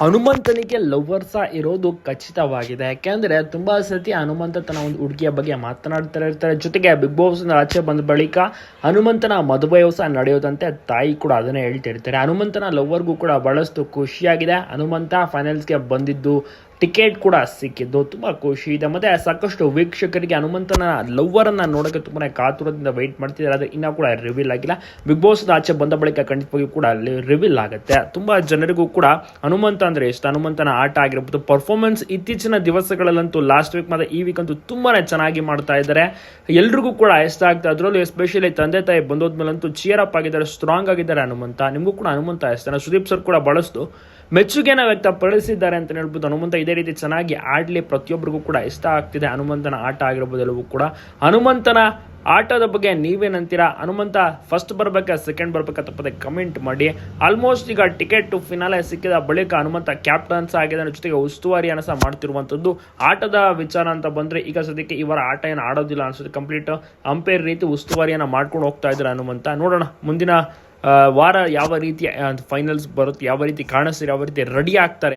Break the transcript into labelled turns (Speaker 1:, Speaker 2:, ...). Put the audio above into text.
Speaker 1: ಹನುಮಂತನಿಗೆ ಲವರ್ಸ ಇರೋದು ಖಚಿತವಾಗಿದೆ. ಯಾಕೆಂದ್ರೆ ತುಂಬಾ ಸತಿ ಹನುಮಂತ ತನ್ನ ಒಂದು ಹುಡುಗಿಯ ಬಗ್ಗೆ ಮಾತನಾಡ್ತಾ ಇರ್ತಾರೆ. ಜೊತೆಗೆ ಬಿಗ್ ಬಾಸ್ ಆಚೆ ಬಂದ ಬಳಿಕ ಹನುಮಂತನ ಮದುವೆ ಹೊಸ ನಡೆಯೋದಂತೆ ತಾಯಿ ಕೂಡ ಅದನ್ನೇ ಹೇಳ್ತಿರ್ತಾರೆ. ಹನುಮಂತನ ಲವರ್ಗೂ ಕೂಡ ಬಹಳಷ್ಟು ಖುಷಿಯಾಗಿದೆ. ಹನುಮಂತ ಫೈನಲ್ಸ್ಗೆ ಬಂದಿದ್ದು, ಟಿಕೆಟ್ ಕೂಡ ಸಿಕ್ಕಿದ್ದು ತುಂಬಾ ಖುಷಿ ಇದೆ. ಮತ್ತೆ ಸಾಕಷ್ಟು ವೀಕ್ಷಕರಿಗೆ ಹನುಮಂತನ ಲವ್ವರ್ ಅನ್ನ ನೋಡೋಕೆ ತುಂಬಾನೇ ಕಾತುರದಿಂದ ವೆಯ್ಟ್ ಮಾಡ್ತಿದ್ದಾರೆ. ಆದರೆ ಇನ್ನೂ ಕೂಡ ರಿವೀಲ್ ಆಗಿಲ್ಲ. ಬಿಗ್ ಬಾಸ್ ಆಚೆ ಬಂದ ಬಳಿಕ ಖಂಡಿತವಾಗಿ ಕೂಡ ರಿವೀಲ್ ಆಗುತ್ತೆ. ತುಂಬಾ ಜನರಿಗೂ ಕೂಡ ಹನುಮಂತ ಅಂದ್ರೆ ಇಷ್ಟ. ಹನುಮಂತನ ಆಟ ಆಗಿರ್ಬೋದು, ಪರ್ಫಾರ್ಮೆನ್ಸ್ ಇತ್ತೀಚಿನ ದಿವಸಗಳಲ್ಲಂತೂ ಲಾಸ್ಟ್ ವೀಕ್ ಮತ್ತೆ ಈ ವೀಕ್ ಅಂತೂ ತುಂಬಾನೇ ಚೆನ್ನಾಗಿ ಮಾಡ್ತಾ ಇದ್ದಾರೆ. ಎಲ್ರಿಗೂ ಕೂಡ ಇಷ್ಟ ಆಗ್ತಾ, ಅದರಲ್ಲೂ ಎಸ್ಪೆಷಲಿ ತಂದೆ ತಾಯಿ ಬಂದೋದ್ಮೇಲಂತೂ ಚೀರ್ ಅಪ್ ಆಗಿದ್ದಾರೆ, ಸ್ಟ್ರಾಂಗ್ ಆಗಿದ್ದಾರೆ ಹನುಮಂತ. ನಿಮಗೂ ಕೂಡ ಹನುಮಂತ ಇಷ್ಟ. ಸುದೀಪ್ ಸರ್ ಕೂಡ ಬಹಳಷ್ಟು ಮೆಚ್ಚುಗೆನ ವ್ಯಕ್ತಪಡಿಸಿದ್ದಾರೆ ಅಂತ ಹೇಳ್ಬೋದು. ಹನುಮಂತ ಇದೇ ರೀತಿ ಚೆನ್ನಾಗಿ ಆಡಲಿ, ಪ್ರತಿಯೊಬ್ಬರಿಗೂ ಕೂಡ ಇಷ್ಟ ಆಗ್ತಿದೆ ಹನುಮಂತನ ಆಟ ಆಗಿರ್ಬೋದು ಎಲ್ಲವೂ ಕೂಡ. ಹನುಮಂತನ ಆಟದ ಬಗ್ಗೆ ನೀವೇನಂತೀರಾ? ಹನುಮಂತ ಫಸ್ಟ್ ಬರ್ಬೇಕಾ ಸೆಕೆಂಡ್ ಬರ್ಬೇಕಾ ತಪ್ಪದೆ ಕಮೆಂಟ್ ಮಾಡಿ. ಆಲ್ಮೋಸ್ಟ್ ಈಗ ಟಿಕೆಟ್ ಫಿನಾಲೆ ಸಿಕ್ಕಿದ ಬಳಿಕ ಹನುಮಂತ ಕ್ಯಾಪ್ಟನ್ಸ್ ಆಗಿದ್ದಾನೆ, ಜೊತೆಗೆ ಉಸ್ತುವಾರಿಯನ್ನು ಸಹ ಮಾಡ್ತಿರುವಂಥದ್ದು. ಆಟದ ವಿಚಾರ ಅಂತ ಬಂದರೆ ಈಗ ಸದ್ಯಕ್ಕೆ ಇವರ ಆಟ ಏನು ಆಡೋದಿಲ್ಲ ಅನ್ಸುತ್ತೆ. ಕಂಪ್ಲೀಟ್ ಅಂಪೈರ್ ರೀತಿ ಉಸ್ತುವಾರಿಯನ್ನು ಮಾಡ್ಕೊಂಡು ಹೋಗ್ತಾ ಇದ್ದಾರೆ ಹನುಮಂತ. ನೋಡೋಣ ಮುಂದಿನ ವಾರ ಯಾವ ರೀತಿ ಫೈನಲ್ಸ್ ಬರುತ್ತೆ, ಯಾವ ರೀತಿ ಕಾಣಿಸ್ತಾರೆ, ಯಾವ ರೀತಿ ರೆಡಿ ಆಗ್ತಾರೆ.